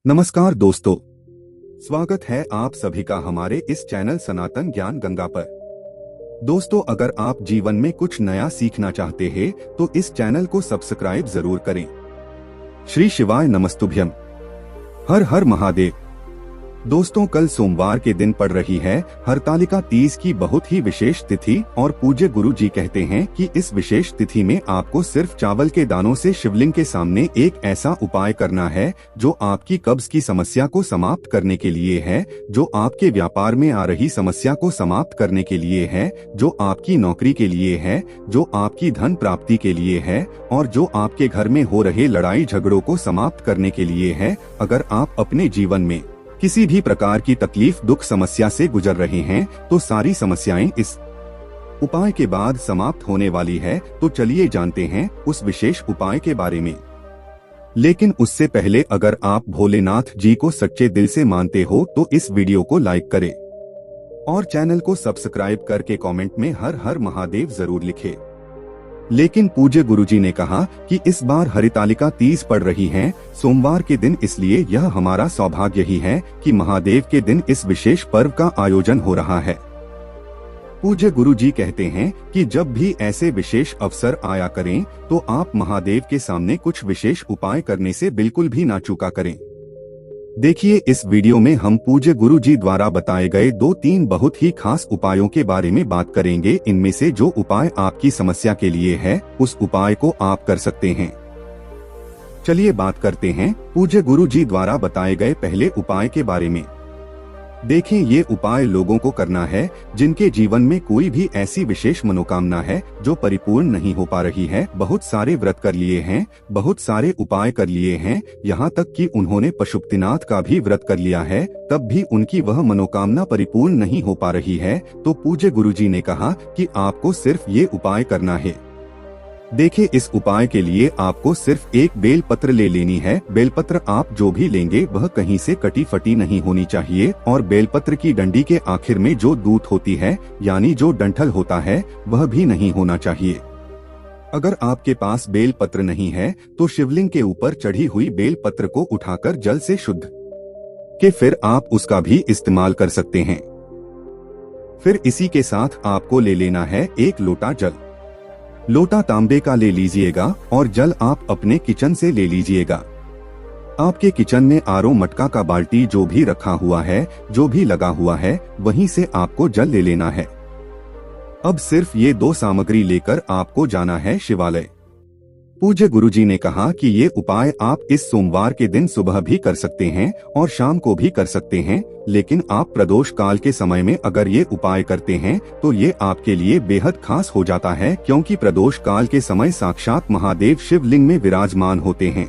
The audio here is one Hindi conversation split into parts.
नमस्कार दोस्तों, स्वागत है आप सभी का हमारे इस चैनल सनातन ज्ञान गंगा पर। दोस्तों, अगर आप जीवन में कुछ नया सीखना चाहते हैं तो इस चैनल को सब्सक्राइब जरूर करें। श्री शिवाय नमस्तुभ्यम। हर हर महादेव। दोस्तों, कल सोमवार के दिन पड़ रही है हरतालिका तीज की बहुत ही विशेष तिथि और पूज्य गुरु जी कहते हैं कि इस विशेष तिथि में आपको सिर्फ चावल के दानों से शिवलिंग के सामने एक ऐसा उपाय करना है जो आपकी कब्ज की समस्या को समाप्त करने के लिए है, जो आपके व्यापार में आ रही समस्या को समाप्त करने के लिए है, जो आपकी नौकरी के लिए है, जो आपकी धन प्राप्ति के लिए है और जो आपके घर में हो रहे लड़ाई झगड़ों को समाप्त करने के लिए है। अगर आप अपने जीवन में किसी भी प्रकार की तकलीफ दुख समस्या से गुजर रहे हैं तो सारी समस्याएं इस उपाय के बाद समाप्त होने वाली है। तो चलिए जानते हैं उस विशेष उपाय के बारे में। लेकिन उससे पहले अगर आप भोलेनाथ जी को सच्चे दिल से मानते हो तो इस वीडियो को लाइक करें और चैनल को सब्सक्राइब करके कमेंट में हर हर महादेव जरूर लिखें। लेकिन पूज्य गुरुजी ने कहा कि इस बार हरितालिका तीज पड़ रही है सोमवार के दिन, इसलिए यह हमारा सौभाग्य ही है कि महादेव के दिन इस विशेष पर्व का आयोजन हो रहा है। पूज्य गुरुजी कहते हैं कि जब भी ऐसे विशेष अवसर आया करें तो आप महादेव के सामने कुछ विशेष उपाय करने से बिल्कुल भी ना चूका करें। देखिए, इस वीडियो में हम पूज्य गुरु जी द्वारा बताए गए 2-3 बहुत ही खास उपायों के बारे में बात करेंगे। इनमें से जो उपाय आपकी समस्या के लिए है उस उपाय को आप कर सकते हैं। चलिए बात करते हैं पूज्य गुरु जी द्वारा बताए गए पहले उपाय के बारे में। देखें, ये उपाय लोगों को करना है जिनके जीवन में कोई भी ऐसी विशेष मनोकामना है जो परिपूर्ण नहीं हो पा रही है। बहुत सारे व्रत कर लिए हैं, बहुत सारे उपाय कर लिए हैं, यहाँ तक कि उन्होंने पशुपतिनाथ का भी व्रत कर लिया है, तब भी उनकी वह मनोकामना परिपूर्ण नहीं हो पा रही है। तो पूज्य गुरुजी ने कहा कि आपको सिर्फ ये उपाय करना है। देखिए, इस उपाय के लिए आपको सिर्फ एक बेलपत्र ले लेनी है। बेलपत्र आप जो भी लेंगे वह कहीं से कटी फटी नहीं होनी चाहिए और बेलपत्र की डंडी के आखिर में जो दूत होती है यानी जो डंठल होता है वह भी नहीं होना चाहिए। अगर आपके पास बेलपत्र नहीं है तो शिवलिंग के ऊपर चढ़ी हुई बेलपत्र को उठाकर जल से शुद्ध के फिर आप उसका भी इस्तेमाल कर सकते हैं। फिर इसी के साथ आपको ले लेना है एक लोटा जल। लोटा तांबे का ले लीजिएगा और जल आप अपने किचन से ले लीजिएगा। आपके किचन में आरओ मटका का बाल्टी जो भी रखा हुआ है, जो भी लगा हुआ है, वहीं से आपको जल ले लेना है। अब सिर्फ ये 2 सामग्री लेकर आपको जाना है शिवालय। पूज्य गुरुजी ने कहा कि ये उपाय आप इस सोमवार के दिन सुबह भी कर सकते हैं और शाम को भी कर सकते हैं, लेकिन आप प्रदोष काल के समय में अगर ये उपाय करते हैं तो ये आपके लिए बेहद खास हो जाता है, क्योंकि प्रदोष काल के समय साक्षात महादेव शिवलिंग में विराजमान होते हैं।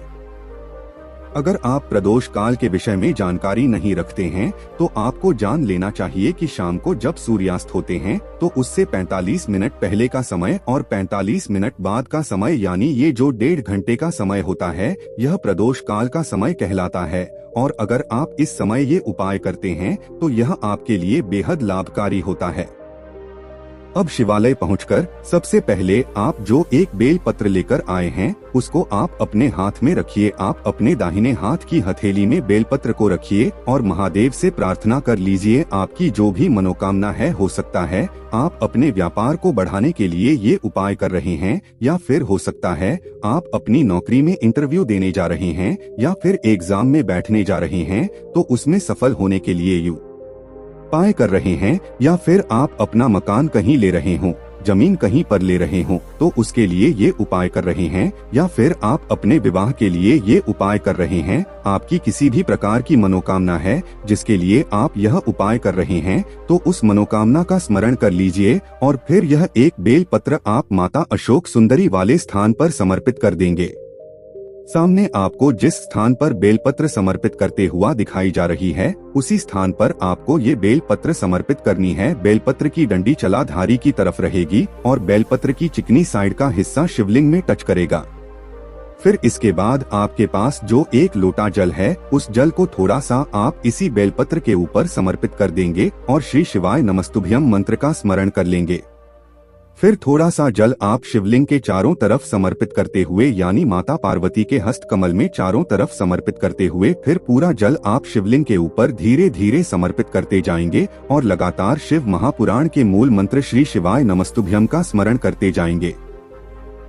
अगर आप प्रदोष काल के विषय में जानकारी नहीं रखते हैं तो आपको जान लेना चाहिए कि शाम को जब सूर्यास्त होते हैं तो उससे 45 मिनट पहले का समय और 45 मिनट बाद का समय, यानी ये जो 1.5 घंटे का समय होता है, यह प्रदोष काल का समय कहलाता है। और अगर आप इस समय ये उपाय करते हैं तो यह आपके लिए बेहद लाभकारी होता है। अब शिवालय पहुंचकर सबसे पहले आप जो एक बेल पत्र लेकर आए हैं उसको आप अपने हाथ में रखिए। आप अपने दाहिने हाथ की हथेली में बेलपत्र को रखिए और महादेव से प्रार्थना कर लीजिए। आपकी जो भी मनोकामना है, हो सकता है आप अपने व्यापार को बढ़ाने के लिए ये उपाय कर रहे हैं, या फिर हो सकता है आप अपनी नौकरी में इंटरव्यू देने जा रहे हैं, या फिर एग्जाम में बैठने जा रहे हैं तो उसमें सफल होने के लिए यू उपाय कर रहे हैं, या फिर आप अपना मकान कहीं ले रहे हो, जमीन कहीं पर ले रहे हो तो उसके लिए ये उपाय कर रहे हैं, या फिर आप अपने विवाह के लिए ये उपाय कर रहे हैं। आपकी किसी भी प्रकार की मनोकामना है जिसके लिए आप यह उपाय कर रहे हैं तो उस मनोकामना का स्मरण कर लीजिए और फिर यह एक बेल पत्र आप माता अशोक सुंदरी वाले स्थान पर समर्पित कर देंगे। सामने आपको जिस स्थान पर बेलपत्र समर्पित करते हुआ दिखाई जा रही है उसी स्थान पर आपको ये बेलपत्र समर्पित करनी है। बेलपत्र की डंडी चलाधारी की तरफ रहेगी और बेलपत्र की चिकनी साइड का हिस्सा शिवलिंग में टच करेगा। फिर इसके बाद आपके पास जो एक लोटा जल है उस जल को थोड़ा सा आप इसी बेलपत्र के ऊपर समर्पित कर देंगे और श्री शिवाय नमस्तुभ्यम मंत्र का स्मरण कर लेंगे। फिर थोड़ा सा जल आप शिवलिंग के चारों तरफ समर्पित करते हुए यानी माता पार्वती के हस्त कमल में चारों तरफ समर्पित करते हुए फिर पूरा जल आप शिवलिंग के ऊपर धीरे धीरे समर्पित करते जाएंगे और लगातार शिव महापुराण के मूल मंत्र श्री शिवाय नमस्तुभ्यम का स्मरण करते जाएंगे।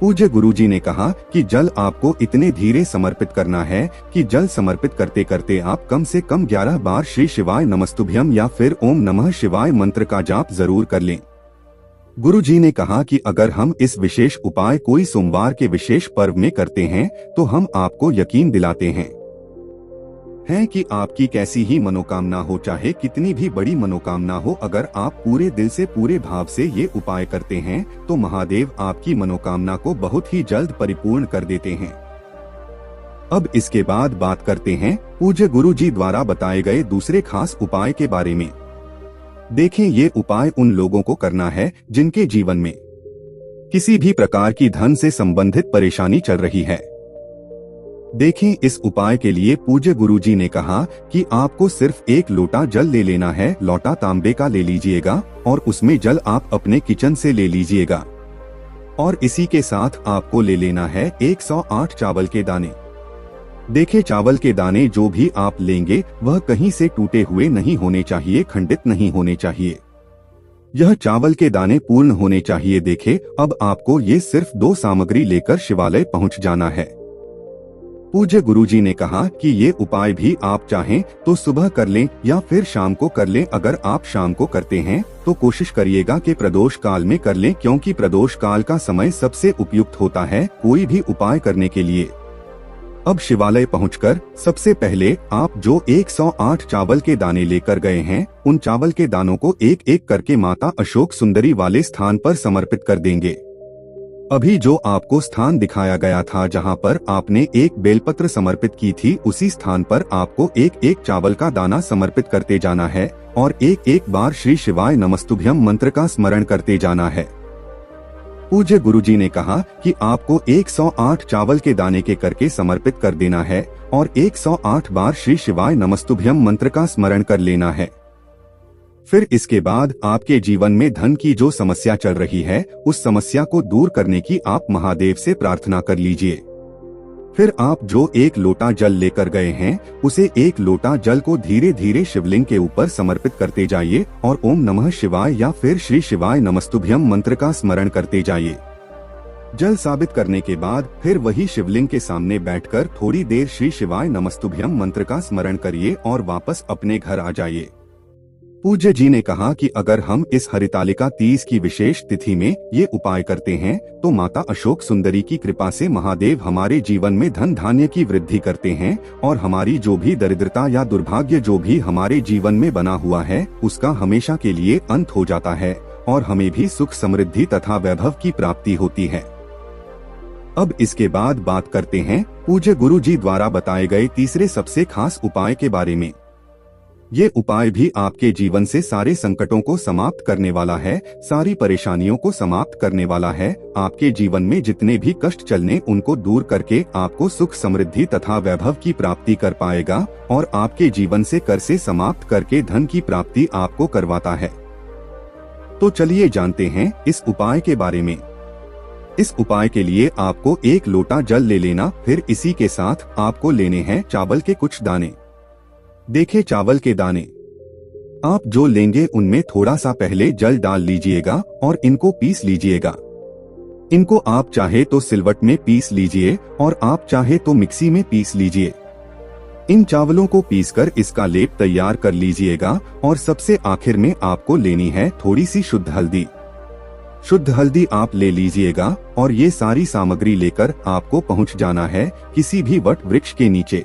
पूज्य गुरुजी ने कहा कि जल आपको इतने धीरे समर्पित करना है कि जल समर्पित करते करते आप कम से कम 11 बार श्री शिवाय नमस्तुभ्यम या फिर ओम नमः शिवाय मंत्र का जाप जरूर कर लें। गुरुजी ने कहा कि अगर हम इस विशेष उपाय कोई सोमवार के विशेष पर्व में करते हैं तो हम आपको यकीन दिलाते हैं कि आपकी कैसी ही मनोकामना हो, चाहे कितनी भी बड़ी मनोकामना हो, अगर आप पूरे दिल से पूरे भाव से ये उपाय करते हैं तो महादेव आपकी मनोकामना को बहुत ही जल्द परिपूर्ण कर देते हैं। अब इसके बाद बात करते हैं पूज्य गुरुजी द्वारा बताए गए दूसरे खास उपाय के बारे में। देखें, ये उपाय उन लोगों को करना है जिनके जीवन में किसी भी प्रकार की धन से संबंधित परेशानी चल रही है। देखें, इस उपाय के लिए पूज्य गुरुजी ने कहा कि आपको सिर्फ एक लोटा जल ले लेना है। लोटा तांबे का ले लीजिएगा और उसमें जल आप अपने किचन से ले लीजिएगा और इसी के साथ आपको ले लेना है 108 चावल के दाने। देखें, चावल के दाने जो भी आप लेंगे वह कहीं से टूटे हुए नहीं होने चाहिए, खंडित नहीं होने चाहिए। यह चावल के दाने पूर्ण होने चाहिए। देखें, अब आपको ये सिर्फ 2 सामग्री लेकर शिवालय पहुंच जाना है। पूज्य गुरुजी ने कहा कि ये उपाय भी आप चाहें तो सुबह कर लें या फिर शाम को कर लें। अगर आप शाम को करते हैं तो कोशिश करिएगा कि प्रदोष काल में कर लें, क्योंकि प्रदोष काल का समय सबसे उपयुक्त होता है कोई भी उपाय करने के लिए। अब शिवालय पहुंचकर सबसे पहले आप जो 108 चावल के दाने लेकर गए हैं उन चावल के दानों को एक एक करके माता अशोक सुंदरी वाले स्थान पर समर्पित कर देंगे। अभी जो आपको स्थान दिखाया गया था जहां पर आपने एक बेलपत्र समर्पित की थी, उसी स्थान पर आपको एक एक चावल का दाना समर्पित करते जाना है और एक एक बार श्री शिवाय नमस्तुभ्यम मंत्र का स्मरण करते जाना है। पूज्य गुरुजी ने कहा कि आपको 108 चावल के दाने के करके समर्पित कर देना है और 108 बार श्री शिवाय नमस्तुभ्यम मंत्र का स्मरण कर लेना है। फिर इसके बाद आपके जीवन में धन की जो समस्या चल रही है उस समस्या को दूर करने की आप महादेव से प्रार्थना कर लीजिए। फिर आप जो एक लोटा जल लेकर गए हैं उसे एक लोटा जल को धीरे धीरे शिवलिंग के ऊपर समर्पित करते जाइए और ओम नमः शिवाय या फिर श्री शिवाय नमस्तुभ्यम मंत्र का स्मरण करते जाइए। जल साबित करने के बाद फिर वही शिवलिंग के सामने बैठकर थोड़ी देर श्री शिवाय नमस्तुभ्यम मंत्र का स्मरण करिए और वापस अपने घर आ जाइए। पूज्य जी ने कहा कि अगर हम इस हरितालिका तीज की विशेष तिथि में ये उपाय करते हैं तो माता अशोक सुंदरी की कृपा से महादेव हमारे जीवन में धन धान्य की वृद्धि करते हैं और हमारी जो भी दरिद्रता या दुर्भाग्य जो भी हमारे जीवन में बना हुआ है उसका हमेशा के लिए अंत हो जाता है और हमें भी सुख समृद्धि तथा वैभव की प्राप्ति होती है। अब इसके बाद बात करते हैं पूज्य गुरु जी द्वारा बताए गए तीसरे सबसे खास उपाय के बारे में। ये उपाय भी आपके जीवन से सारे संकटों को समाप्त करने वाला है, सारी परेशानियों को समाप्त करने वाला है। आपके जीवन में जितने भी कष्ट चलने उनको दूर करके आपको सुख समृद्धि तथा वैभव की प्राप्ति कर पाएगा और आपके जीवन से कर से समाप्त करके धन की प्राप्ति आपको करवाता है। तो चलिए जानते हैं इस उपाय के बारे में। इस उपाय के लिए आपको एक लोटा जल ले लेना, फिर इसी के साथ आपको लेने हैं चावल के कुछ दाने। देखें, चावल के दाने आप जो लेंगे उनमें थोड़ा सा पहले जल डाल लीजिएगा और इनको पीस लीजिएगा। इनको आप चाहे तो सिलवट में पीस लीजिए और आप चाहे तो मिक्सी में पीस लीजिए। इन चावलों को पीसकर इसका लेप तैयार कर लीजिएगा और सबसे आखिर में आपको लेनी है थोड़ी सी शुद्ध हल्दी। शुद्ध हल्दी आप ले लीजिएगा और ये सारी सामग्री लेकर आपको पहुंच जाना है किसी भी वट वृक्ष के नीचे।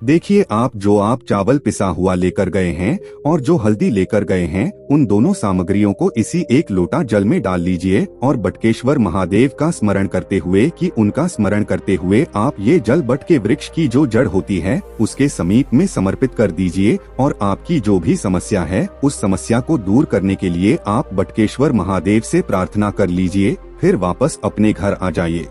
देखिए, आप चावल पिसा हुआ लेकर गए हैं और जो हल्दी लेकर गए हैं उन दोनों सामग्रियों को इसी एक लोटा जल में डाल लीजिए और बटकेश्वर महादेव का स्मरण करते हुए कि उनका स्मरण करते हुए आप ये जल बट के वृक्ष की जो जड़ होती है उसके समीप में समर्पित कर दीजिए और आपकी जो भी समस्या है उस समस्या को दूर करने के लिए आप बटकेश्वर महादेव से प्रार्थना कर लीजिए। फिर वापस अपने घर आ जाइए।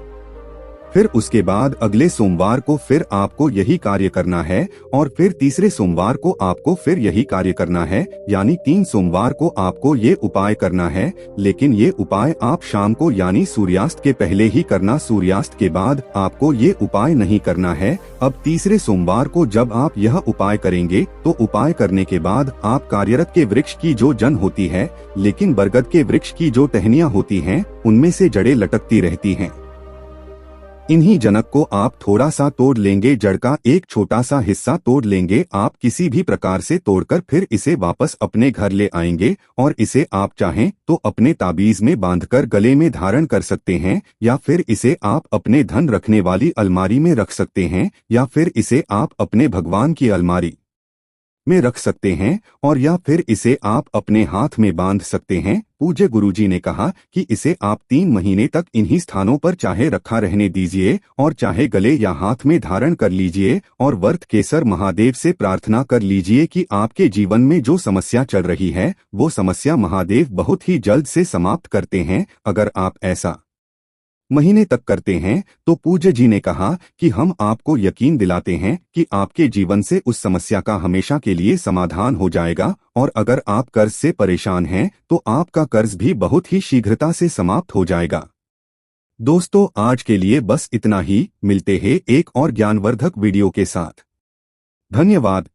फिर उसके बाद अगले सोमवार को फिर आपको यही कार्य करना है और फिर तीसरे सोमवार को आपको फिर यही कार्य करना है, यानी 3 सोमवार को आपको ये उपाय करना है। लेकिन ये उपाय आप शाम को यानी सूर्यास्त के पहले ही करना, सूर्यास्त के बाद आपको ये उपाय नहीं करना है। अब तीसरे सोमवार को जब आप यह उपाय करेंगे तो उपाय करने के बाद आप कार्यरत के वृक्ष की जो जन होती है, लेकिन बरगद के वृक्ष की जो टहनियां होती हैं, उनमें से जड़ें लटकती रहती हैं। इन्हीं जनक को आप थोड़ा सा तोड़ लेंगे, जड़ का एक छोटा सा हिस्सा तोड़ लेंगे। आप किसी भी प्रकार से तोड़कर फिर इसे वापस अपने घर ले आएंगे और इसे आप चाहें तो अपने ताबीज में बांधकर गले में धारण कर सकते हैं, या फिर इसे आप अपने धन रखने वाली अलमारी में रख सकते हैं, या फिर इसे आप अपने भगवान की अलमारी में रख सकते हैं, और या फिर इसे आप अपने हाथ में बांध सकते हैं। पूज्य गुरुजी ने कहा कि इसे आप 3 महीने तक इन्हीं स्थानों पर चाहे रखा रहने दीजिए और चाहे गले या हाथ में धारण कर लीजिए और वर्त केसर महादेव से प्रार्थना कर लीजिए कि आपके जीवन में जो समस्या चल रही है वो समस्या महादेव बहुत ही जल्द से समाप्त करते हैं। अगर आप ऐसा महीने तक करते हैं तो पूज्य जी ने कहा कि हम आपको यकीन दिलाते हैं कि आपके जीवन से उस समस्या का हमेशा के लिए समाधान हो जाएगा, और अगर आप कर्ज से परेशान हैं तो आपका कर्ज भी बहुत ही शीघ्रता से समाप्त हो जाएगा। दोस्तों, आज के लिए बस इतना ही। मिलते हैं एक और ज्ञानवर्धक वीडियो के साथ। धन्यवाद।